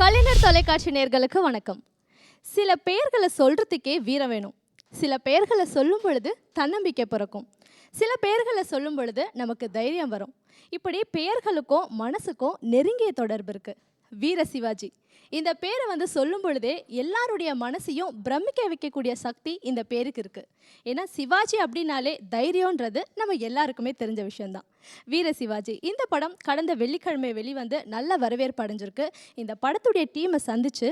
கலைஞர் தொலைக்காட்சி நேயர்களுக்கு வணக்கம். சில பெயர்களை சொல்றதுக்கே வீரம் வேணும். சில பெயர்களை சொல்லும் பொழுது தன்னம்பிக்கை பிறக்கும். சில பெயர்களை சொல்லும் பொழுது நமக்கு தைரியம் வரும். இப்படி பெயர்களுக்கும் மனசுக்கும் நெருங்கிய தொடர்பு இருக்கு. வீர சிவாஜி இந்த பேரை சொல்லும் பொழுதே எல்லாருடைய மனசையும் பிரமிக்க வைக்கக்கூடிய சக்தி இந்த பேருக்கு இருக்கு. ஏன்னா சிவாஜி அப்படின்னாலே தைரியன்றது நம்ம எல்லாருக்குமே தெரிஞ்ச விஷயம்தான். வீர சிவாஜி இந்த படம் கடந்த வெள்ளிக்கிழமை வெளிவந்து நல்ல வரவேற்பு அடைஞ்சிருக்கு. இந்த படத்துடைய டீமை சந்திச்சு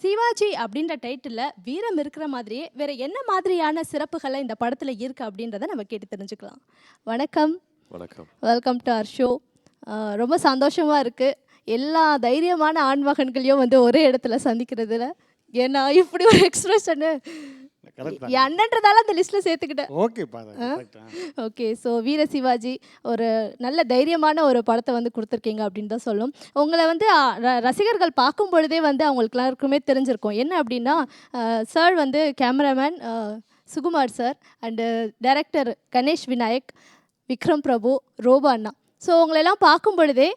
சிவாஜி அப்படின்ற டைட்டிலில் வீரம் இருக்கிற மாதிரியே வேற என்ன மாதிரியான சிறப்புகளை இந்த படத்தில் இருக்கு அப்படின்றத நம்ம கேட்டு தெரிஞ்சுக்கலாம். வணக்கம். வணக்கம். Welcome to our show. ரொம்ப சந்தோஷமாக இருக்குது எல்லா தைரியமான ஆண்மகன்களையும் ஒரே இடத்துல சந்திக்கிறதுல. ஏன்னா இப்படி ஒரு எக்ஸ்பிரஷனு என்னன்றதால அந்த லிஸ்ட்டில் சேர்த்துக்கிட்டேன். ஓகே. ஸோ வீர சிவாஜி ஒரு நல்ல தைரியமான ஒரு படத்தை கொடுத்துருக்கீங்க அப்படின்னு தான் சொல்லும். உங்களை ரசிகர்கள் பார்க்கும் பொழுதே அவங்களுக்கு எல்லாருக்குமே தெரிஞ்சிருக்கும். என்ன அப்படின்னா sir cameraman Sukumar sir and director Ganesh Vinayak, Vikram Prabhu, Robo அண்ணா. ஸோ உங்களெல்லாம் பார்க்கும் பொழுதே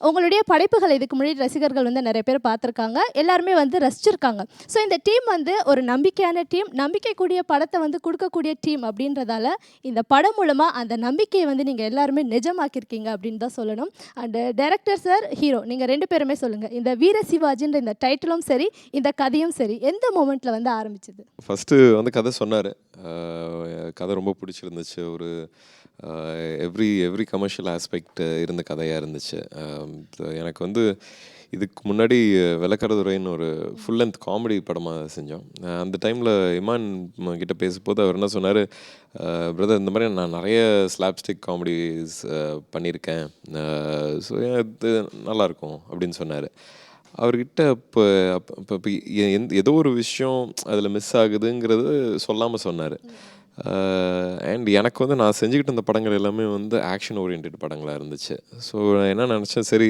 உங்களுடைய படைப்புகள் இதுக்கு முன்னாடி ரசிகர்கள் நிறைய பேர் பார்த்துருக்காங்க, எல்லாருமே ரசிச்சிருக்காங்க. ஸோ இந்த டீம் ஒரு நம்பிக்கையான டீம், நம்பிக்கைக்கூடிய படத்தை கொடுக்கக்கூடிய டீம் அப்படின்றதால இந்த படம் மூலமாக அந்த நம்பிக்கையை நீங்கள் எல்லாருமே நிஜமாக்கியிருக்கீங்க அப்படின்னு தான் சொல்லணும். அண்டு டைரக்டர் சார், ஹீரோ, நீங்கள் ரெண்டு பேருமே சொல்லுங்கள், இந்த வீர சிவாஜின்ற இந்த டைட்டிலும் சரி இந்த கதையும் சரி எந்த மொமெண்ட்டில் ஆரம்பிச்சது? ஃபஸ்ட்டு கதை சொன்னார். கதை ரொம்ப பிடிச்சிருந்துச்சு. ஒரு எவ்ரி கமர்ஷியல் ஆஸ்பெக்ட் இருந்த கதையாக இருந்துச்சு. எனக்கு இதுக்கு முன்னாடி விளக்கறதுரைன்னு ஒரு ஃபுல் லென்த் காமெடி படமாக செஞ்சோம். அந்த டைமில் இமான் கிட்ட பேசும்போது அவர் என்ன சொன்னார், பிரதர் இந்த மாதிரி நான் நிறைய ஸ்லாப்ஸ்டிக் காமெடிஸ் பண்ணியிருக்கேன், ஸோ இது நல்லாயிருக்கும் அப்படின்னு சொன்னார். அவர்கிட்ட இப்போ ஏதோ ஒரு விஷயம் அதில் மிஸ் ஆகுதுங்கிறது சொல்லாமல் சொன்னார். அண்ட் எனக்கு நான் செஞ்சுக்கிட்டு இருந்த படங்கள் எல்லாமே ஆக்ஷன் ஓரியன்ட் படங்களாக இருந்துச்சு. ஸோ நான் என்ன நினச்சேன், சரி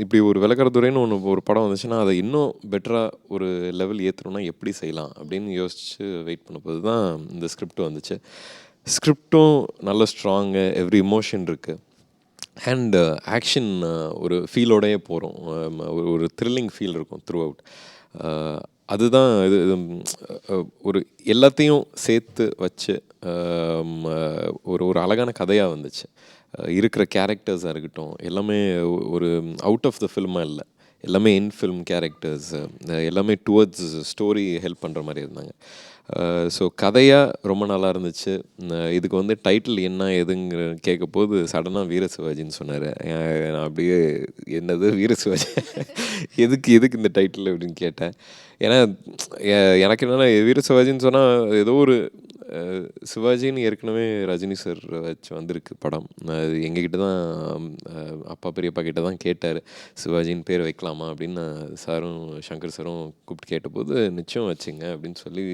இப்படி ஒரு விளக்கறதுரைன்னு ஒரு படம் வந்துச்சுன்னா அதை இன்னும் பெட்டராக ஒரு லெவல் ஏற்றணும்னா எப்படி செய்யலாம் அப்படின்னு யோசித்து வெயிட் பண்ணபோது தான் இந்த ஸ்கிரிப்ட் வந்துச்சு. ஸ்கிரிப்டும் நல்ல ஸ்ட்ராங்கு, எவ்ரி இமோஷன் இருக்குது. அண்ட் ஆக்ஷன் ஒரு ஃபீலோடையே போகிறோம். ஒரு த்ரில்லிங் ஃபீல் இருக்கும் த்ரூ அவுட். அதுதான் இது ஒரு எல்லாத்தையும் சேர்த்து வச்சு ஒரு அழகான கதையாக வந்துச்சு. இருக்கிற கேரக்டர்ஸாக இருக்கட்டும் எல்லாமே ஒரு அவுட் ஆஃப் த ஃபில்மாக இல்லை, எல்லாமே இன் ஃபில்ம் கேரக்டர்ஸ், எல்லாமே டுவர்ட்ஸ் ஸ்டோரி ஹெல்ப் பண்ணுற மாதிரி இருந்தாங்க. ஸோ கதையாக ரொம்ப நல்லா இருந்துச்சு. இதுக்கு டைட்டில் என்ன எதுங்கிற கேட்க போது சடனாக வீர சிவாஜின்னு சொன்னார். நான் அப்படியே என்னது வீர சிவாஜி எதுக்கு இந்த டைட்டில் அப்படின்னு கேட்டேன். ஏன்னா எனக்கு என்னென்னா வீர சிவாஜின்னு சொன்னால் ஏதோ ஒரு சிவாஜின்னு ஏற்கனவே ரஜினி சார் வச்சு வந்திருக்கு படம். அது எங்ககிட்ட தான் அப்பா பெரியப்பா கிட்ட தான் கேட்டார், சிவாஜின்னு பேர் வைக்கலாமா அப்படின்னு. சாரும் சங்கர் சாரும் கூப்பிட்டு கேட்டபோது நிச்சயம் வச்சுங்க அப்படின்னு சொல்லி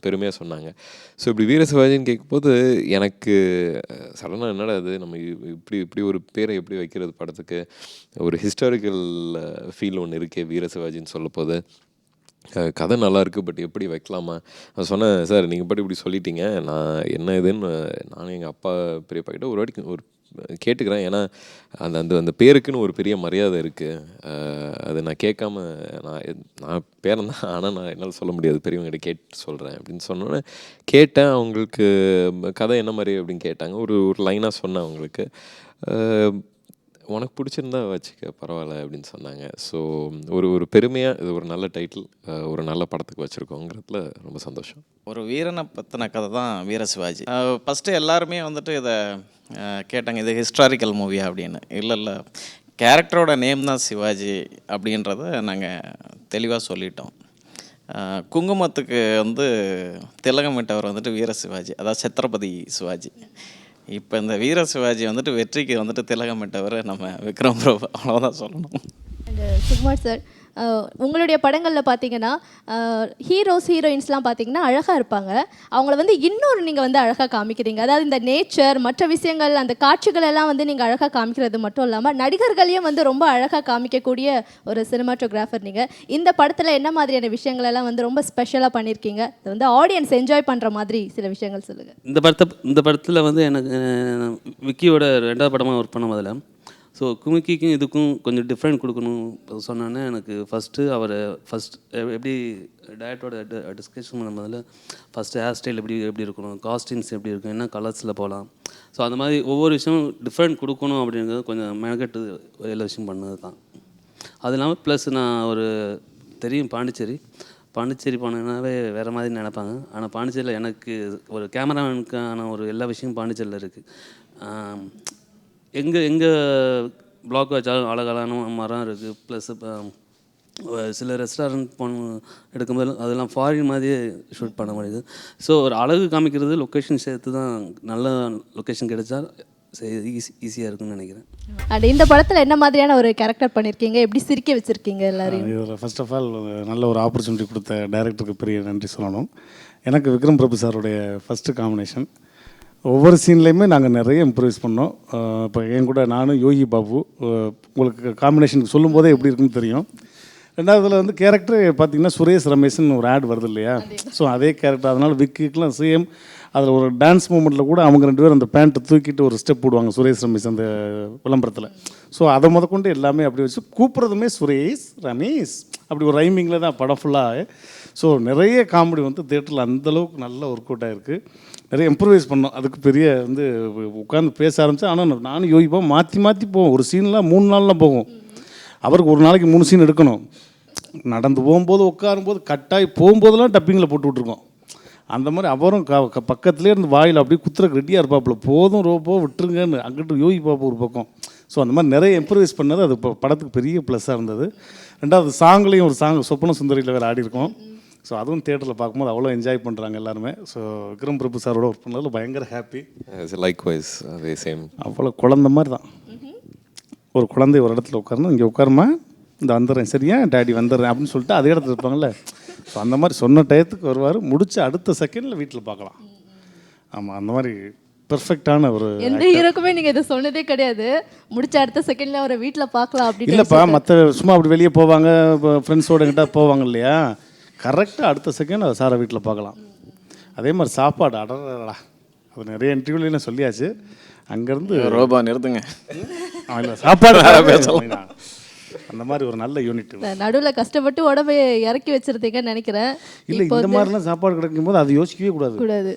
பெருமையாக சொன்னாங்க. ஸோ இப்படி வீர சிவாஜின்னு கேட்கும்போது எனக்கு சடனாக என்னடா அது நம்ம இப்படி ஒரு பேரை எப்படி வைக்கிறது படத்துக்கு, ஒரு ஹிஸ்டாரிக்கல் ஃபீல் ஒன்று இருக்கே வீர சிவாஜின்னு சொல்ல போது. கதை நல்லா இருக்குது, பட் எப்படி வைக்கலாமா? நான் சொன்னேன், சார் நீங்கள் பாட்டு இப்படி சொல்லிட்டீங்க, நான் என்ன இதுன்னு நானும் எங்கள் அப்பா பெரியப்பா கிட்ட ஒரு வாட்டி ஒரு கேட்டுக்கிறேன். ஏன்னா அந்த பேருக்குன்னு ஒரு பெரிய மரியாதை இருக்குது. அது நான் கேட்காம நான் பேரன் தான், ஆனால் நான் என்னால் சொல்ல முடியாது, பெரியவங்ககிட்ட கேட்டு சொல்கிறேன் அப்படின்னு சொன்னோன்னே கேட்டேன். அவங்களுக்கு கதை என்ன மாதிரி அப்படின்னு கேட்டாங்க. ஒரு லைனாக சொன்னேன் அவங்களுக்கு. உனக்கு பிடிச்சிருந்தா வச்சுக்க பரவாயில்ல அப்படின்னு சொன்னாங்க. ஸோ ஒரு பெருமையாக இது ஒரு நல்ல டைட்டில் ஒரு நல்ல படத்துக்கு வச்சுருக்கோங்கிறதுல ரொம்ப சந்தோஷம். ஒரு வீரனை பற்றின கதை தான் வீர சிவாஜி. ஃபஸ்ட்டு எல்லாருமே இதை கேட்டாங்க, இது ஹிஸ்டாரிக்கல் மூவியா அப்படின்னு. இல்லை, கேரக்டரோட நேம் தான் சிவாஜி அப்படின்றத நாங்கள் தெளிவாக சொல்லிட்டோம். குங்குமத்துக்கு திலகமிட்டவர் வீர சிவாஜி, அதாவது சத்ரபதி சிவாஜி. இப்போ இந்த வீர சிவாஜி வெற்றிக்கு திலகமிட்டவர் நம்ம விக்ரம் பிரபு, அவ்வளோதான் சொல்லணும். சுகுமார் சார், உங்களுடைய படங்களில் பார்த்தீங்கன்னா ஹீரோயின்ஸ்லாம் பார்த்தீங்கன்னா அழகாக இருப்பாங்க. அவங்கள இன்னொரு நீங்கள் அழகாக காமிக்கிறீங்க. அதாவது இந்த நேச்சர் மற்ற விஷயங்கள் அந்த காட்சிகள் எல்லாம் நீங்கள் அழகாக காமிக்கிறது மட்டும் இல்லாமல் நடிகர்களையும் ரொம்ப அழகாக காமிக்கக்கூடிய ஒரு சினிமாட்டோகிராஃபர் நீங்கள். இந்த படத்தில் என்ன மாதிரியான விஷயங்கள் எல்லாம் ரொம்ப ஸ்பெஷலாக பண்ணியிருக்கீங்க? இது ஆடியன்ஸ் என்ஜாய் பண்ணுற மாதிரி சில விஷயங்கள் சொல்லுங்கள். இந்த படத்தில் எனக்கு விக்கியோட 2வது படமாக ஒர்க் பண்ண முதல்ல ஸோ கும்கிக்கும் இதுக்கும் கொஞ்சம் டிஃப்ரெண்ட் கொடுக்கணும் சொன்னோன்னே எனக்கு அவரை எப்படி டயட்டோட டிஸ்கஷன் பண்ணும்போதில் ஃபஸ்ட்டு ஹேர் ஸ்டைல் எப்படி இருக்கணும், காஸ்டியூம்ஸ் எப்படி இருக்கும், என்ன கலர்ஸில் போகலாம். ஸோ அந்த மாதிரி ஒவ்வொரு விஷயம் டிஃப்ரெண்ட் கொடுக்கணும் அப்படிங்கிறது கொஞ்சம் மெனக்கெட்டு எல்லா விஷயம் பண்ணது தான். அது இல்லாமல் ப்ளஸ் நான் தெரியும் பாண்டிச்சேரி போனேன்னாவே வேறு மாதிரி நினைப்பாங்க. ஆனால் பாண்டிச்சேரியில் எனக்கு ஒரு கேமராமேனுக்கான எல்லா விஷயமும் பாண்டிச்சேரியில் இருக்குது. எங்கே பிளாக் வச்சாலும் அழகான மரம் இருக்குது. ப்ளஸ் இப்போ சில ரெஸ்டாரண்ட் எடுக்கும்போது அதெல்லாம் ஃபாரின் மாதிரியே ஷூட் பண்ண முடியுது. ஸோ ஒரு அழகு காமிக்கிறது லொக்கேஷன் சேர்த்து தான் நல்ல லொக்கேஷன் கிடைச்சா ஈஸியாக இருக்குன்னு நினைக்கிறேன். அண்ட் இந்த படத்தில் என்ன மாதிரியான ஒரு கேரக்டர் பண்ணியிருக்கீங்க, எப்படி சிரிக்க வச்சுருக்கீங்க எல்லாரையும்? இதில் ஃபர்ஸ்ட் ஆஃப் ஆல் நல்ல ஒரு ஆப்பர்ச்சுனிட்டி கொடுத்த டைரக்டருக்கு பெரிய நன்றி சொல்லணும். எனக்கு விக்ரம் பிரபு சாருடைய ஃபஸ்ட்டு காம்பினேஷன். ஒவ்வொரு சீன்லேயுமே நாங்கள் நிறைய இம்ப்ரூவைஸ் பண்ணோம். இப்போ என் கூட நானும் யோகி பாபு உங்களுக்கு காம்பினேஷனுக்கு சொல்லும்போதே எப்படி இருக்குன்னு தெரியும். ரெண்டாவதுல கேரக்டர் பார்த்திங்கன்னா சுரேஷ் ரமேஷ்னு ஒரு ஆட் வருது இல்லையா, ஸோ அதே கேரக்டர். அதனால் விக்கிக்கெலாம் சேம். அதில் ஒரு டான்ஸ் மூமெண்ட்டில் கூட அவங்க 2 பேரும் அந்த பேண்ட்டை தூக்கிட்டு ஒரு ஸ்டெப் போடுவாங்க சுரேஷ் ரமேஷ் அந்த விளம்பரத்தில். ஸோ அதை முதற்கொண்டு எல்லாமே அப்படி வச்சு கூப்பிட்றதுமே சுரேஷ் ரமேஷ் அப்படி ஒரு ரைமிங்கில் தான் படம் ஃபுல்லாக. ஸோ நிறைய காமெடி தேட்டரில் அந்தளவுக்கு நல்ல ஒர்க் அவுட் ஆகிருக்கு. நிறைய இம்ப்ரூவைஸ் பண்ணோம். அதுக்கு பெரிய உட்காந்து பேச ஆரம்பித்தேன். ஆனால் நானும் யோகிப்போம், மாற்றி போவோம். ஒரு சீன்லாம் 3 நாள்லாம் போகும். அவருக்கு ஒரு நாளைக்கு 3 சீன் எடுக்கணும். நடந்து போகும்போது உட்காரும்போது கட்டாயி போகும்போதெல்லாம் டப்பிங்கில் போட்டு விட்ருக்கோம். அந்த மாதிரி அவரும் பக்கத்துலேயே இருந்து வாயில் அப்படியே குத்துறக்கு ரெடியாக இருப்பாப்புல. போதும் ரோப்போ விட்டுருங்கன்னு அங்கிட்டு யோகி பாப்பா ஒரு பக்கம். ஸோ அந்த மாதிரி நிறைய இம்ப்ரூவைஸ் பண்ணது அது இப்போ படத்துக்கு பெரிய ப்ளஸ்ஸாக இருந்தது. ரெண்டாவது சாங்லேயும் ஒரு சாங் சொப்பன சுந்தரியில் வேறு ஆடிருக்கோம். ஸோ அதுவும் தியேட்டரில் பார்க்கும்போது அவ்வளோ என்ஜாய் பண்ணுறாங்க எல்லாருமே. ஸோ விக்ரம் பிரபு சாரோட ஒர்க் பண்ணதில் பயங்கர ஹாப்பி. லைக்வைஸ் அதே சேம். அவ்வளோ குழந்த மாதிரி தான். ஒரு குழந்தை ஒரு இடத்துல உட்காரணும், இங்கே உட்காருமா, இந்த வந்துடுறேன் சரியா டேடி வந்துடுறேன் அப்படின்னு சொல்லிட்டு அதே இடத்துல இருப்பாங்கள்ல. ஸோ அந்த மாதிரி சொன்ன டயத்துக்கு வருவார், முடிச்சு அடுத்த செகண்டில் வீட்டில் பார்க்கலாம். ஆமாம், அந்த மாதிரி பெர்ஃபெக்டான ஒரு எந்த ஹீரோக்குமே நீங்கள் இதை சொன்னதே கிடையாது, முடிச்ச அடுத்த செகண்டில் அவரை வீட்டில் பார்க்கலாம் அப்படின்னு. இல்லைப்பா, மற்ற சும்மா அப்படி வெளியே போவாங்க, இப்போ ஃப்ரெண்ட்ஸோட கிட்ட போவாங்க இல்லையா, கரெக்டாக அடுத்த செகண்ட் அதை சாரை வீட்டில் பார்க்கலாம். அதே மாதிரி சாப்பாடு அடடா, அது நிறைய இன்டர்வியூலாம் சொல்லியாச்சு. அங்கேருந்து ரோபா நிறுத்துங்க, இல்லை சாப்பாடு அந்த மாதிரி ஒரு நல்ல யூனிட். நடுவில் கஷ்டப்பட்டு உடம்பை இறக்கி வச்சிருந்தீங்கன்னு நினைக்கிறேன். இல்லை, இந்த மாதிரிலாம் சாப்பாடு கிடைக்கும் போது அது யோசிக்கவே கூடாது.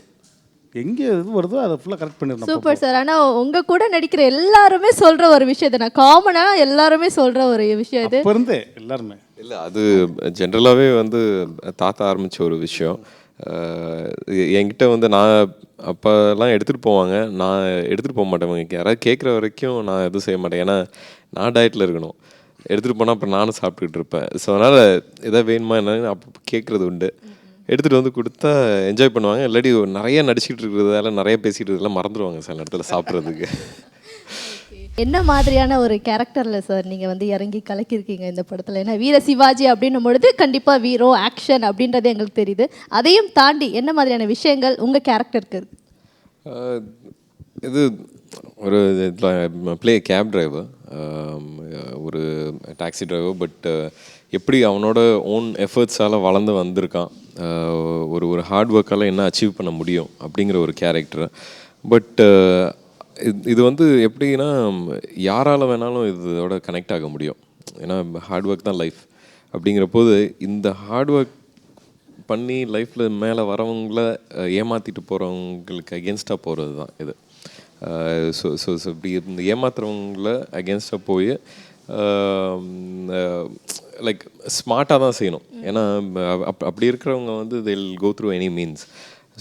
எங்கே இது வருதோ அதை ஃபுல்லாக கரெக்ட் பண்ணிடணும். Super sir. ஆனால் உங்கள் கூட நடிக்கிற எல்லாருமே சொல்கிற ஒரு விஷயம் இது, நான் காமனாக எல்லாருமே சொல்கிற ஒரு விஷயம் இது. இப்போ இருந்தே எல்லாருமே இல்லை, அது ஜென்ரலாகவே தாத்தா ஆரம்பித்த ஒரு விஷயம். என்கிட்ட நான் அப்போல்லாம் எடுத்துகிட்டு போவாங்க, நான் எடுத்துகிட்டு போக மாட்டேன். யாராவது கேட்குற வரைக்கும் நான் எதுவும் செய்ய மாட்டேன். ஏன்னா நான் டயட்டில் இருக்கணும். எடுத்துகிட்டு போனால் அப்புறம் நானும் சாப்பிட்டுக்கிட்டு இருப்பேன். ஸோ அதனால் எதாவது வேணுமா என்னன்னு அப்போ கேட்குறது உண்டு. எடுத்துகிட்டு கொடுத்தா என்ஜாய் பண்ணுவாங்க. இல்லாட்டி நிறைய நடிச்சிட்டு இருக்கிறதால நிறைய பேசிகிட்டு இருக்கிறதெல்லாம் மறந்துடுவாங்க சில இடத்துல சாப்பிட்றதுக்கு. என்ன மாதிரியான ஒரு கேரக்டரில் சார் நீங்கள் இறங்கி கலக்கியிருக்கீங்க இந்த படத்தில்? ஏன்னா வீர சிவாஜி அப்படின்னும் பொழுது கண்டிப்பாக வீரோ ஆக்ஷன் அப்படின்றது எங்களுக்கு தெரியுது. அதையும் தாண்டி என்ன மாதிரியான விஷயங்கள் உங்கள் கேரக்டருக்கு இருக்குது? இது ஒரு ப்ளே கேப் டிரைவர், ஒரு டாக்ஸி டிரைவர். பட் எப்படி அவனோட ஓன் எஃபர்ட்ஸால் வளர்ந்து வந்திருக்கான், ஒரு ஹார்ட் ஒர்க்கால் என்ன அச்சீவ் பண்ண முடியும் அப்படிங்கிற ஒரு கேரக்டர். பட் இது எப்படின்னா யாரால் வேணாலும் இதோட கனெக்ட் ஆக முடியும். ஏன்னா ஹார்ட் ஒர்க் தான் லைஃப். அப்படிங்கிற போது இந்த ஹார்ட் ஒர்க் பண்ணி லைஃப்பில் மேலே வரவங்கள ஏமாற்றிட்டு போகிறவங்களுக்கு அகேன்ஸ்டாக போகிறது தான் இது. ஸோ இப்படி இந்த ஏமாத்துறவங்கள அகேன்ஸ்டாக போய் லைக் ஸ்மார்ட்டாக தான் செய்யணும். ஏன்னா அப்படி இருக்கிறவங்க they'll go through any means.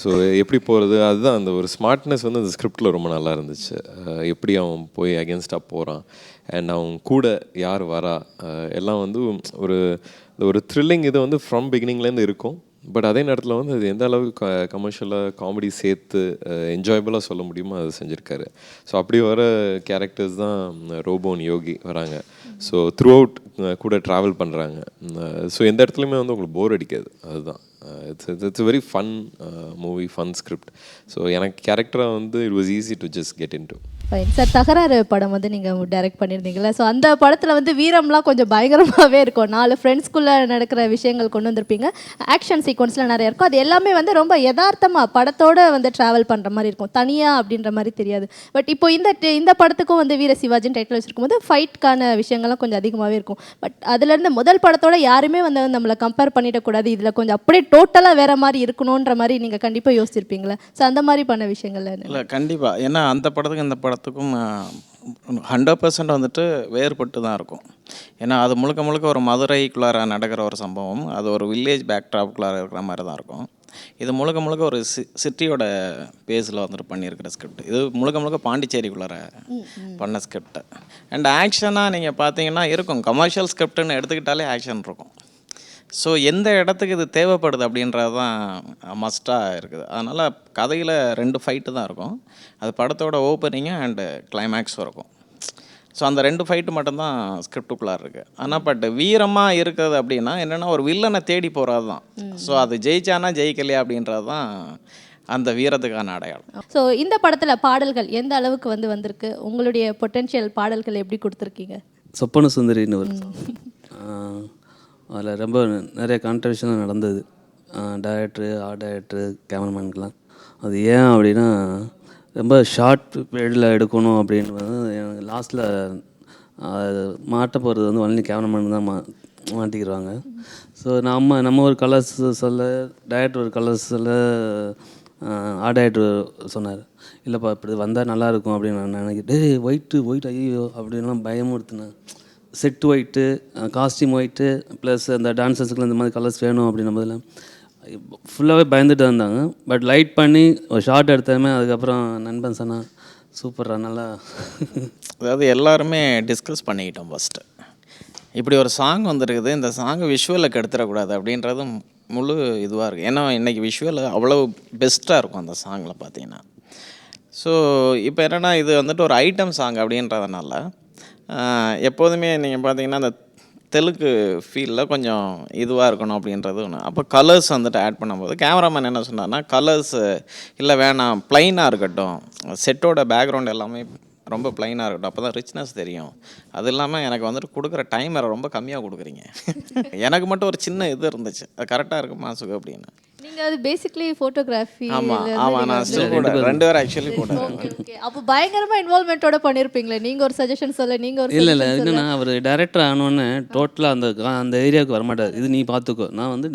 So எப்படி போகிறது, அதுதான் அந்த ஒரு ஸ்மார்ட்னஸ் அந்த ஸ்கிரிப்டில் ரொம்ப நல்லா இருந்துச்சு. எப்படி அவன் போய் அகேன்ஸ்டாக போகிறான் அண்ட் அவன் கூட யார் வரா, எல்லாம் ஒரு த்ரில்லிங் இது ஃப்ரம் பிகினிங்லேருந்து இருக்கும். பட் அதே நேரத்தில் அது எந்த அளவுக்கு கமர்ஷியலாக காமெடி சேர்த்து என்ஜாயபுளாக சொல்ல முடியுமோ அதை செஞ்சுருக்காரு. ஸோ அப்படி வர கேரக்டர்ஸ் தான் ரோபோன் யோகி வராங்க. ஸோ த்ரூ அவுட் கூட ட்ராவல் பண்ணுறாங்க. ஸோ எந்த இடத்துலையுமே உங்களுக்கு போர் அடிக்காது. அதுதான் it's very fun movie, fun script. So எனக்கு கேரக்டராக it was easy to just get in to. Fine sir. தகராறு படம் வந்து நீங்கள் டைரக்ட் பண்ணியிருந்தீங்களா? ஸோ அந்த படத்தில் வந்து வீரம்லாம் கொஞ்சம் பயங்கரமாகவே இருக்கும். 4 ஃப்ரெண்ட்ஸ்குள்ளே நடக்கிற விஷயங்கள் கொண்டு வந்திருப்பீங்க. ஆக்ஷன் சீக்வன்ஸ்லாம் நிறைய இருக்கும். அது எல்லாமே வந்து ரொம்ப யதார்த்தமாக படத்தோடு வந்து ட்ராவல் பண்ணுற மாதிரி இருக்கும். தனியாக அப்படின்ற மாதிரி தெரியாது. பட் இப்போ இந்த படத்துக்கும் வந்து வீர சிவாஜின்னு டைட்டில் வச்சுருக்கும் போது ஃபைட்கான விஷயங்கள்லாம் கொஞ்சம் அதிகமாகவே இருக்கும். பட் அதுலேருந்து முதல் படத்தோட யாருமே வந்து நம்மளை கம்பேர் பண்ணிடக்கூடாது, இதில் கொஞ்சம் அப்படியே டோட்டலாக வேறு மாதிரி இருக்கணுன்ற மாதிரி நீங்கள் கண்டிப்பாக யோசிச்சிருப்பீங்களா? ஸோ அந்த மாதிரி பண்ண விஷயங்கள் என்ன? இல்லை கண்டிப்பாக, ஏன்னா அந்த படத்துக்கும் இந்த படத்துக்கும் 100% வந்துட்டு வேறுபட்டு தான் இருக்கும். ஏன்னா அது முழுக்க முழுக்க ஒரு மதுரைக்குள்ளார நடக்கிற ஒரு சம்பவம், அது ஒரு வில்லேஜ் பேக்ட்ராப்புக்குள்ளார இருக்கிற மாதிரி தான் இருக்கும். இது முழுக்க முழுக்க ஒரு சிட்டியோட பேஸில் வந்துட்டு பண்ணியிருக்கிற ஸ்கிரிப்ட். இது முழுக்க முழுக்க பாண்டிச்சேரிக்குள்ளார பண்ண ஸ்கிரிப்ட். அண்ட் ஆக்ஷனாக நீங்கள் பார்த்தீங்கன்னா இருக்கும், கமர்ஷியல் ஸ்கிரிப்டுன்னு எடுத்துக்கிட்டாலே ஆக்ஷன் இருக்கும். ஸோ எந்த இடத்துக்கு இது தேவைப்படுது அப்படின்றது தான் மஸ்ட்டாக இருக்குது. அதனால் கதையில் 2 ஃபைட்டு தான் இருக்கும். அது படத்தோட ஓப்பனிங்கு அண்டு கிளைமேக்ஸும் இருக்கும். ஸோ அந்த 2 ஃபைட்டு மட்டும்தான் ஸ்கிரிப்டுக்குள்ளார இருக்குது. ஆனால் பட் வீரமாக இருக்கிறது அப்படின்னா என்னென்னா ஒரு வில்லனை தேடி போகிறது தான். ஸோ அது ஜெயிச்சானா ஜெயிக்கலையா அப்படின்றது தான் அந்த வீரத்துக்கான அடையாளம். ஸோ இந்த படத்தில் பாடல்கள் எந்த அளவுக்கு வந்து வந்திருக்கு? உங்களுடைய பொட்டென்ஷியல் பாடல்கள் எப்படி கொடுத்துருக்கீங்க? சொப்பன சுந்தரின்னு ஒரு அதில் ரொம்ப நிறைய கான்ட்ரவர்ஷனாக நடந்தது. டைரக்டரு, ஆர்ட் டைரக்டரு, கேமராமேனுக்கெலாம். அது ஏன் அப்படின்னா ரொம்ப ஷார்ட் பீரியடில் எடுக்கணும் அப்படின்னு வந்து எனக்கு லாஸ்ட்டில் மாட்ட போகிறது வந்து ஒன்லி கேமராமேன் தான் மாட்டிக்கிறாங்க. ஸோ நம்ம ஒரு கலர்ஸ் சொல்ல, டைரக்டர் ஒரு கலர்ஸ் சொல்ல, ஆர்ட் டைரக்டர் சொன்னார், இல்லைப்பா இப்படி வந்தால் நல்லாயிருக்கும் அப்படின்னு நான் நினைக்கிட்டு, ஒயிட் ஐயோ அப்படின்லாம் பயமுறுத்தினேன். Set white, costume white, plus அந்த டான்ஸர்ஸுக்குலாம் இந்த மாதிரி கலர்ஸ் வேணும் அப்படின்ன போதில் ஃபுல்லாகவே பயந்துட்டு இருந்தாங்க. பட் லைட் பண்ணி ஒரு ஷார்ட் எடுத்ததுமே அதுக்கப்புறம் நண்பன் சொன்னான், சூப்பர்ரா நல்லா. அதாவது எல்லாருமே டிஸ்கஸ் பண்ணிக்கிட்டோம் ஃபஸ்ட்டு. இப்படி ஒரு சாங் வந்துருக்குது, இந்த சாங்கை விஷுவலில் கெடுத்துடக்கூடாது அப்படின்றது முழு இதுவாக இருக்குது. ஏன்னா இன்றைக்கி விஷுவல் அவ்வளோ பெஸ்ட்டாக இருக்கும் அந்த சாங்கில் பார்த்தீங்கன்னா. ஸோ இப்போ என்னென்னா இது வந்துட்டு ஒரு ஐட்டம் சாங் அப்படின்றதுனால எப்போதுமே நீங்கள் பார்த்தீங்கன்னா அந்த தெலுங்கு ஃபீலில் கொஞ்சம் இதுவாக இருக்கணும் அப்படின்றது ஒன்று. அப்போ கலர்ஸ் வந்துட்டு ஆட் பண்ணும்போது கேமராமேன் என்ன சொன்னார்னா, கலர்ஸு இல்லை வேணாம், ப்ளைனாக இருக்கட்டும், செட்டோட பேக்ரவுண்ட் எல்லாமே ரொம்ப ப்ளைனாக இருக்கட்டும், அப்போ தான் ரிச்னஸ் தெரியும். அது இல்லாமல் எனக்கு வந்துட்டு கொடுக்குற டைமரை ரொம்ப கம்மியாக கொடுக்குறீங்க. எனக்கு மட்டும் ஒரு சின்ன இது இருந்துச்சு, அது கரெக்டாக இருக்குமா சுகு அப்படின்னு. நீங்கள் அது பேசிக்லி ஃபோட்டோகிராஃபி. ஆமாம் நான் ஸ்டில் கூட 2 பேரும் ஆக்சுவலி கூட. அப்போ பயங்கரமாக இன்வால்மெண்ட்டோட பண்ணியிருப்பீங்களே, நீங்கள் ஒரு சஜஷன் சொல்ல, நீங்கள் ஒரு இல்லை என்னென்னா அவர் டைரக்டர் ஆனோடனே டோட்டலாக அந்த ஏரியாவுக்கு வரமாட்டார். இது நீ பார்த்துக்கோ, நான் வந்து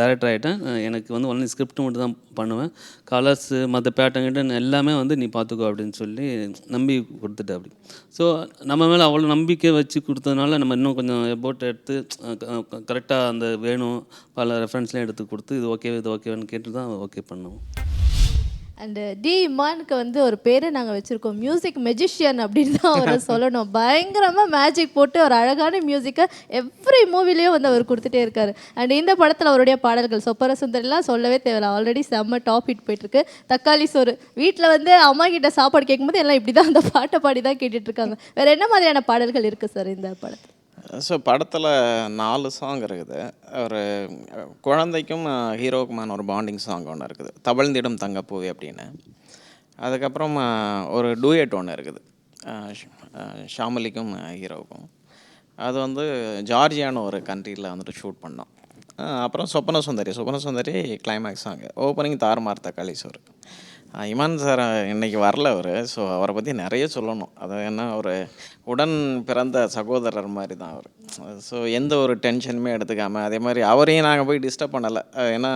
டைரக்டர் ஆகிட்டேன், எனக்கு வந்து ஒன்லி ஸ்கிரிப்ட் மட்டும் தான் பண்ணுவேன், கலர்ஸு மற்ற பேட்டர்ன் எல்லாமே வந்து நீ பார்த்துக்கோ அப்படின்னு சொல்லி நம்பி கொடுத்துட்டு அப்படி. ஸோ நம்ம மேலே அவ்வளோ நம்பிக்கை வச்சு கொடுத்ததுனால நம்ம இன்னும் கொஞ்சம் போட்டு எடுத்து கரெக்டாக அந்த வேணும் பல ரெஃபரன்ஸ்லாம் எடுத்து கொடுத்து இது ஓகேன்னு கேட்டு தான் ஓகே பண்ணோம். அண்டு டி இமானுக்கு வந்து ஒரு பேரை நாங்கள் வச்சுருக்கோம், மியூசிக் மெஜிஷியன் அப்படின்னு தான் அவரை சொல்லணும். பயங்கரமாக மேஜிக் போட்டு ஒரு அழகான மியூசிக்கை எவ்ரி மூவிலையும் வந்து அவர் கொடுத்துட்டே இருக்கார். அண்ட் இந்த படத்தில் அவருடைய பாடல்கள் சொப்பர சுந்தரிலாம் சொல்லவே தேவையில்ல, ஆல்ரெடி செம்ம டாப் ஹிட் போயிட்டுருக்கு. தக்காளி சோறு வீட்டில் வந்து அம்மா கிட்ட சாப்பாடு கேட்கும்போது எல்லாம் இப்படி தான் அந்த பாட்டை பாடி தான் கேட்டுட்ருக்காங்க. வேறு என்ன மாதிரியான பாடல்கள் இருக்குது சார் இந்த படத்தில்? ஸோ படத்தில் 4 சாங் இருக்குது. ஒரு குழந்தைக்கும் ஹீரோவுக்குமான ஒரு பாண்டிங் சாங் ஒன்று இருக்குது, தவழ்ந்திடும் தங்கப்பூவே அப்படின்னு. அதுக்கப்புறம் ஒரு டூயட் ஒன்று இருக்குது ஷாமலிக்கும் ஹீரோவுக்கும். அது வந்து ஜார்ஜியான்னு ஒரு கண்ட்ரியில் வந்துட்டு ஷூட் பண்ணோம். அப்புறம் சொப்பன சுந்தரி கிளைமேக்ஸ் சாங், ஓப்பனிங் தாறுமாறு தக்காளி சோறு. இமான் சார் இன்றைக்கி வரல அவர். ஸோ அவரை பற்றி நிறைய சொல்லணும். அது என்ன, ஒரு உடன் பிறந்த சகோதரர் மாதிரி தான் அவர். ஸோ எந்த ஒரு டென்ஷனுமே எடுத்துக்காமல், அதே மாதிரி அவரையும் நாங்கள் போய் டிஸ்டர்ப் பண்ணலை. ஏன்னா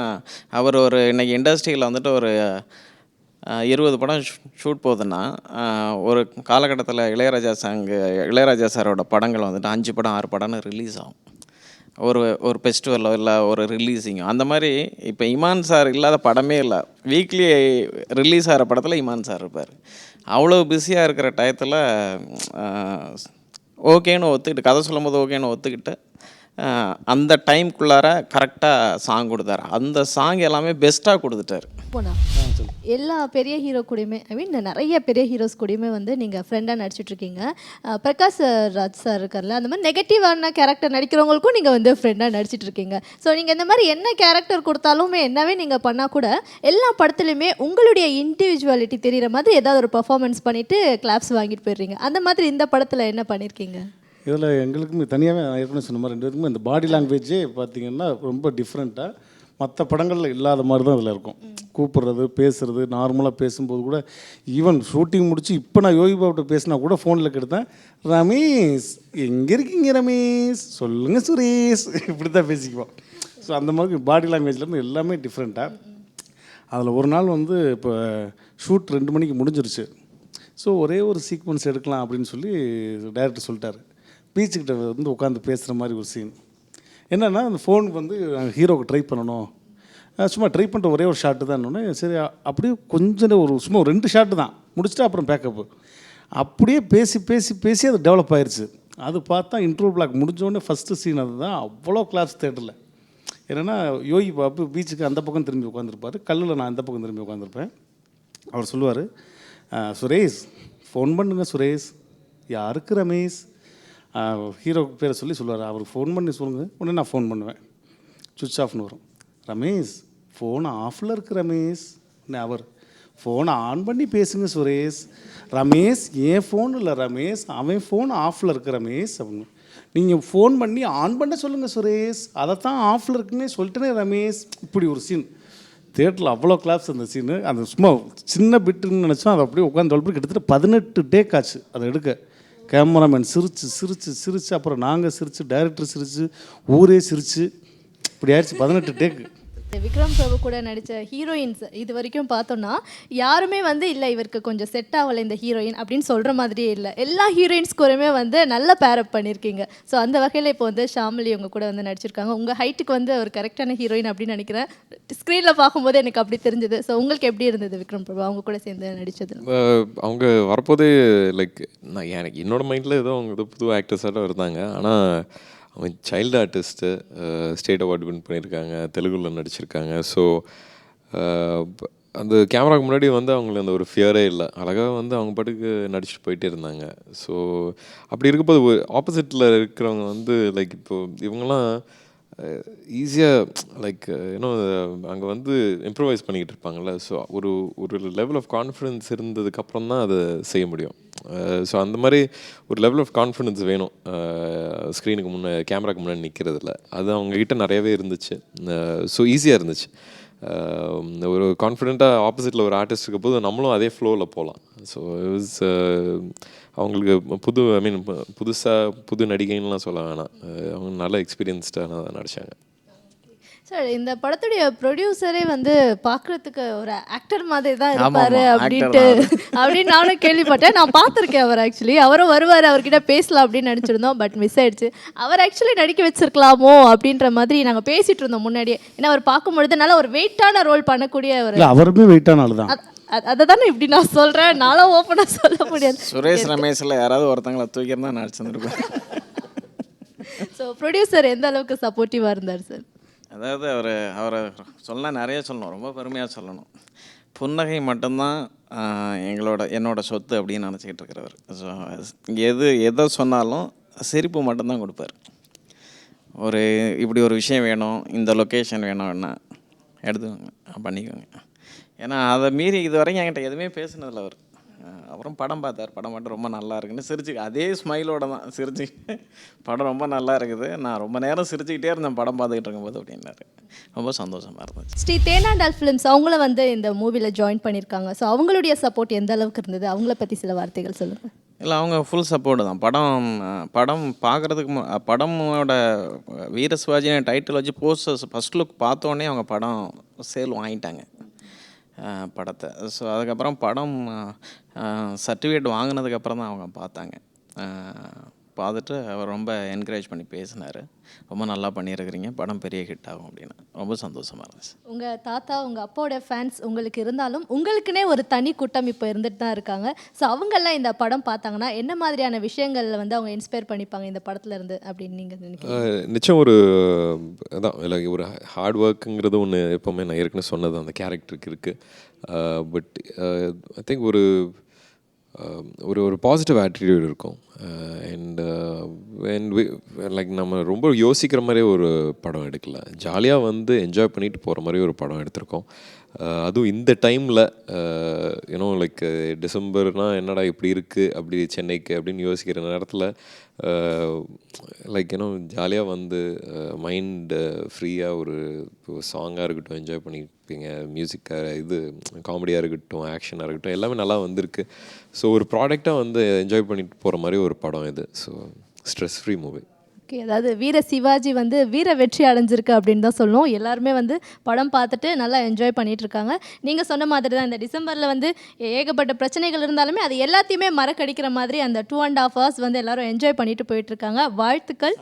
அவர் ஒரு இன்றைக்கி இண்டஸ்ட்ரியில் வந்துட்டு ஒரு 20 படம் ஷூட் போகுதுன்னா, ஒரு காலகட்டத்தில் இளையராஜா சாரோட படங்கள் வந்துட்டு 5 படம் 6 படம்னு ரிலீஸ் ஆகும். ஒரு ஃபெஸ்டிவலோ இல்லை ஒரு ரிலீஸிங்கோ அந்த மாதிரி. இப்போ இமான் சார் இல்லாத படமே இல்லை. வீக்லி ரிலீஸ் ஆகிற படத்தில் இமான் சார் இருப்பார். அவ்வளோ பிஸியாக இருக்கிற டயத்தில் ஓகேன்னு ஒத்துக்கிட்டு, கதை சொல்லும் போது ஓகேன்னு ஒத்துக்கிட்டு அந்த டைம்குள்ளார கரெக்டாக சாங் கொடுத்தாரு. அந்த சாங் எல்லாமே பெஸ்ட்டாக கொடுத்துட்டாரு. போனா எல்லா பெரிய ஹீரோ கூடயுமே ஐ மீன் நிறைய பெரிய ஹீரோஸ் கூடயுமே வந்து நீங்கள் ஃப்ரெண்டாக நடிச்சிட்ருக்கீங்க. பிரகாஷ் ராஜ் சார் இருக்கார்ல, அந்த மாதிரி நெகட்டிவான கேரக்டர் நடிக்கிறவங்களுக்கும் நீங்கள் வந்து ஃப்ரெண்டாக நடிச்சிட்ருக்கீங்க. ஸோ நீங்கள் இந்த மாதிரி என்ன கேரக்டர் கொடுத்தாலுமே என்னவே நீங்கள் பண்ணால் கூட எல்லா படத்துலையுமே உங்களுடைய இண்டிவிஜுவாலிட்டி தெரிகிற மாதிரி ஏதாவது ஒரு பர்ஃபார்மன்ஸ் பண்ணிவிட்டு கிளாப்ஸ் வாங்கிட்டு போயிடுறீங்க. அந்த மாதிரி இந்த படத்தில் என்ன பண்ணியிருக்கீங்க? இதில் எங்களுக்குமே தனியாகவே நான் ஏற்கனவே சொன்ன மாதிரி 2 பேருக்குமே இந்த பாடி லாங்குவேஜே பார்த்திங்கன்னா ரொம்ப டிஃப்ரெண்ட்டாக மற்ற படங்களில் இல்லாத மாதிரி தான் இதில் இருக்கும். கூப்பிட்றது, பேசுகிறது, நார்மலாக பேசும்போது கூட ஈவன் ஷூட்டிங் முடிச்சு இப்போ நான் யோகி பாபுட்ட பேசினா கூட ஃபோனில் கெடுத்தேன், ரமேஷ் எங்கே இருக்கீங்க ரமேஷ், சொல்லுங்கள் சுரேஷ், இப்படி தான் பேசிக்குவோம். ஸோ அந்த மாதிரி பாடி லாங்குவேஜ்லேருந்து எல்லாமே டிஃப்ரெண்ட்டாக. அதில் ஒரு நாள் வந்து இப்போ ஷூட் 2 மணிக்கு முடிஞ்சிருச்சு. ஸோ ஒரே ஒரு சீக்வன்ஸ் எடுக்கலாம் அப்படின்னு சொல்லி டைரக்டர் சொல்லிட்டாரு. பீச்சுக்கிட்ட வந்து உட்காந்து பேசுகிற மாதிரி ஒரு சீன். என்னென்னா அந்த ஃபோனுக்கு வந்து ஹீரோவுக்கு ட்ரை பண்ணணும், சும்மா ட்ரை பண்ணிட்டு ஒரே ஒரு ஷாட்டு தான். சரி அப்படியே கொஞ்சம் ஒரு சும்மா 2 ஷாட்டு தான் முடிச்சுட்டு அப்புறம் பேக்கப்பு. அப்படியே பேசி பேசி பேசி அது டெவலப் ஆயிடுச்சு. அது பார்த்தா இன்ட்ரோ பிளாக் முடிஞ்சோடனே ஃபஸ்ட்டு சீன் அது தான். அவ்வளோ கிளாப்ஸ் தேட்டரில். என்னென்னா யோகி பாபு பீச்சுக்கு அந்த பக்கம் திரும்பி உட்காந்துருப்பார், கல்லில் நான் இந்த பக்கம் திரும்பி உட்காந்துருப்பேன். அவர் சொல்லுவார், சுரேஷ் ஃபோன் பண்ணுங்க சுரேஷ். யாருக்கு ரமேஷ்? ஹீரோ பேரை சொல்லி சொல்லுவார். அவருக்கு ஃபோன் பண்ணி சொல்லுங்கள். உடனே நான் ஃபோன் பண்ணுவேன், சுவிட்ச் ஆஃப்னு வரும். ரமேஷ் ஃபோன் ஆஃபில் இருக்கு ரமேஷ். அவர் ஃபோனை ஆன் பண்ணி பேசுங்க சுரேஷ். ரமேஷ் என் ஃபோன் இல்லை ரமேஷ், அவன் ஃபோன் ஆஃபில் இருக்கு ரமேஷ் அப்படின்னு. நீங்கள் ஃபோன் பண்ணி ஆன் பண்ண சொல்லுங்கள் சுரேஷ், அதைத்தான் ஆஃபில் இருக்குன்னே சொல்லிட்டேனே ரமேஷ். இப்படி ஒரு சீன் தேட்டரில் அவ்வளோ கிளாப்ஸ் அந்த சீனு. அந்த சும்மா சின்ன பிட்டுன்னு நினச்சோம். அதை அப்படியே உட்காந்து டெவலப் கிட்டத்தட்ட 18 டேக் ஆச்சு அதை எடுக்க. கேமராமேன் சிரிச்சு சிரிச்சு சிரிச்சு, அப்புறம் நாங்கள் சிரிச்சு, டைரக்டர் சிரிச்சு, ஊரே சிரிச்சு, இப்படி ஆயிடுச்சு 18 டேக்கு. விக்ரம் பிரபு கூட நடித்த ஹீரோயின்ஸ் இது வரைக்கும் பார்த்தோன்னா யாருமே வந்து இல்லை இவருக்கு கொஞ்சம் செட் ஆகலை இந்த ஹீரோயின் அப்படின்னு சொல்கிற மாதிரியே இல்லை. எல்லா ஹீரோயின்ஸ் கூடமே வந்து நல்ல பேரப் பண்ணியிருக்கீங்க. ஸோ அந்த வகையில் இப்போ வந்து ஷாமிலி உங்கள் கூட வந்து நடிச்சிருக்காங்க. உங்கள் ஹைட்டுக்கு வந்து ஒரு கரெக்டான ஹீரோயின் அப்படின்னு நினைக்கிறேன். ஸ்க்ரீனில் பார்க்கும்போது எனக்கு அப்படி தெரிஞ்சது. ஸோ உங்களுக்கு எப்படி இருந்தது விக்ரம் பிரபு அவங்க கூட சேர்ந்து நடித்தது? அவங்க வரப்போதே லைக் நான் எனக்கு என்னோட மைண்டில் ஏதோ அவங்க ஏதோ புது ஆக்டர்ஸாக இருந்தாங்க. ஆனால் அவன் child artist, state award win பண்ணியிருக்காங்க, தெலுங்குல நடிச்சிருக்காங்க. ஸோ அந்த கேமராக்கு முன்னாடி வந்து அவங்களுக்கு அந்த ஒரு ஃபியரே இல்லை. அழகாக வந்து அவங்க பாட்டுக்கு நடிச்சுட்டு போயிட்டே இருந்தாங்க. ஸோ அப்படி இருக்கும்போது ஆப்போசிட்டில் இருக்கிறவங்க வந்து லைக் இப்போது இவங்கெல்லாம் ஈஸியாக லைக் ஏன்னோ அங்கே வந்து இம்ப்ரூவைஸ் பண்ணிக்கிட்டு இருப்பாங்கள்ல. ஸோ ஒரு ஒரு லெவல் ஆஃப் கான்ஃபிடென்ஸ் இருந்ததுக்கப்புறம் தான் அதை செய்ய முடியும். ஸோ அந்த மாதிரி ஒரு லெவல் ஆஃப் கான்ஃபிடென்ஸ் வேணும் ஸ்க்ரீனுக்கு முன்னே, கேமராக்கு முன்னாடி நிற்கிறதுல. அது அவங்கக்கிட்ட நிறையவே இருந்துச்சு. ஸோ ஈஸியாக இருந்துச்சு. ஒரு கான்ஃபிடெண்ட்டாக ஆப்போசிட்டில் ஒரு ஆர்டிஸ்ட் இருக்க போது நம்மளும் அதே ஃப்ளோவில் போகலாம். ஸோ அவங்களுக்கு புதுசாக புது நடிகைன்னுலாம் சொல்ல வேணாம், அவங்க நல்ல எக்ஸ்பீரியன்ஸ்டாக நடித்தாங்க. சார் இந்த படத்துடைய ப்ரொடியூசரே வந்து பார்க்குறதுக்கு ஒரு ஆக்டர் மாதிரி தான் இருப்பார் அப்படின்னு நானும் கேள்விப்பட்டேன். நான் பார்த்துருக்கேன் அவர். ஆக்சுவலி அவரும் வருவார், அவர்கிட்ட பேசலாம் அப்படின்னு நினச்சிருந்தோம். பட் மிஸ் ஆயிடுச்சு. அவர் ஆக்சுவலி நடிக்க வச்சிருக்கலாமோ அப்படின்ற மாதிரி நாங்கள் பேசிகிட்டு இருந்தோம் முன்னாடியே. ஏன்னா அவர் பார்க்கும்பொழுது நல்ல ஒரு வெயிட்டான ரோல் பண்ணக்கூடிய ஒரு, அவருமே வெயிட்டான ஆள் தான். அதை தானே இப்படி நான் சொல்கிறேன். நானும் ஓப்பனாக சொல்ல முடியாது. சுரேஷ் ரமேஷில் யாராவது ஒருத்தங்களை தூக்கியிருந்தா நடிச்சிருந்துருப்பேன். ஸோ ப்ரொடியூசர் எந்த அளவுக்கு சப்போர்ட்டிவாக இருந்தார் சார்? அதாவது அவரை சொல்லலாம், நிறைய சொல்லணும், ரொம்ப பெருமையாக சொல்லணும். புன்னகை மட்டும்தான் என்னோட சொத்து அப்படின்னு நினச்சிக்கிட்டு இருக்கிறவர். ஸோ எதை சொன்னாலும் சிரிப்பு மட்டும்தான் கொடுப்பார். இப்படி ஒரு விஷயம் வேணும், இந்த லொக்கேஷன் வேணும்னா எடுத்துக்கோங்க, பண்ணிக்கோங்க. ஏன்னா அதை மீறி இது வரைக்கும் என்கிட்ட எதுவுமே பேசுனதில்லை அவர். அப்புறம் படம் பார்த்தார், படம் மட்டும் ரொம்ப நல்லா இருக்குன்னு சிரிச்சு, அதே ஸ்மைலோட தான் சிரிச்சுக்கிட்டு படம் ரொம்ப நல்லா இருக்குது, நான் ரொம்ப நேரம் சிரிச்சுக்கிட்டே இருந்தேன் படம் பார்த்துக்கிட்டு இருக்கும்போது அப்படின்னாரு. ரொம்ப சந்தோஷமாக இருந்துச்சு. ஸ்ரீ தேனாண்டால் ஃபிலிம்ஸ் அவங்கள வந்து இந்த மூவியில் ஜாயின் பண்ணியிருக்காங்க. ஸோ அவங்களுடைய சப்போர்ட் எந்த அளவுக்கு இருந்தது, அவங்கள பற்றி சில வார்த்தைகள் சொல்லுங்கள். இல்லை, அவங்க ஃபுல் சப்போர்ட்டு தான். படம் பார்க்குறதுக்கு படமோட வீர சிவாஜின்னு டைட்டில் வச்சு போஸ்டர்ஸ் ஃபஸ்ட் லுக் பார்த்தோன்னே அவங்க படம் சேல் வாங்கிட்டாங்க படத்தை. ஸோ அதுக்கப்புறம் படம் சர்டிஃபிகேட் வாங்கினதுக்கப்புறம் தான் அவங்க பார்த்தாங்க. பார்த்துட்டு அவர் ரொம்ப என்கரேஜ் பண்ணி பேசினார். ரொம்ப நல்லா பண்ணியிருக்கிறீங்க, படம் பெரிய ஹிட் ஆகும் அப்படின்னு. ரொம்ப சந்தோஷமாக இருந்துச்சு. உங்கள் தாத்தா உங்கள் அப்பாவோட ஃபேன்ஸ் உங்களுக்கு இருந்தாலும் உங்களுக்குன்னே ஒரு தனி கூட்டம் இப்போ இருந்துட்டு தான் இருக்காங்க. ஸோ அவங்கெல்லாம் இந்த படம் பார்த்தாங்கன்னா என்ன மாதிரியான விஷயங்களில் வந்து அவங்க இன்ஸ்பயர் பண்ணிப்பாங்க இந்த படத்துல இருந்து அப்படின்னு நீங்கள் நினைக்கிறீங்க? நிச்சயம் ஒரு அதான் இல்லை ஒரு ஹார்ட் ஒர்க்குங்கிறது ஒன்று எப்போவுமே நான் ஏற்கனவே சொன்னது அந்த கேரக்டருக்கு இருக்குது. பட் ஐ திங்க் ஒரு ஒரு பாசிட்டிவ் ஆட்டிடியூட் இருக்கும். அண்ட் லைக் நம்ம ரொம்ப யோசிக்கிற மாதிரியே ஒரு படம் எடுக்கல, ஜாலியாக வந்து என்ஜாய் பண்ணிட்டு போகிற மாதிரி ஒரு படம் எடுத்திருக்கோம். அதுவும் இந்த டைமில் யூனோ லைக் டிசம்பர்னால் என்னடா இப்படி இருக்குது அப்படி சென்னைக்கு அப்படின்னு யோசிக்கிற நேரத்தில் லைக் யூனோ ஜாலியாக வந்து மைண்டு ஃப்ரீயாக ஒரு சாங்காக இருக்கட்டும் என்ஜாய் பண்ணியிருப்பீங்க, மியூசிக்காக இது காமெடியாக இருக்கட்டும் ஆக்ஷனாக இருக்கட்டும் எல்லாமே நல்லா வந்திருக்கு. ஸோ ஒரு ப்ராடக்டாக வந்து என்ஜாய் பண்ணிட்டு போகிற மாதிரி ஒரு படம் இது. So stress free movie. Okay, அதாவது வீர சிவாஜி வந்து வீர வெற்றி அடைஞ்சிருக்கு அப்படின்னு தான் சொல்லணும். எல்லாருமே வந்து படம் பார்த்துட்டு நல்லா என்ஜாய் பண்ணிட்டு இருக்காங்க. நீங்கள் சொன்ன மாதிரி தான் இந்த டிசம்பரில் வந்து ஏகப்பட்ட பிரச்சனைகள் இருந்தாலுமே அது எல்லாத்தையுமே மறக்கடிக்கிற மாதிரி அந்த 2.5 hours வந்து எல்லாரும் என்ஜாய் பண்ணிட்டு போயிட்டு இருக்காங்க. வாழ்த்துக்கள்.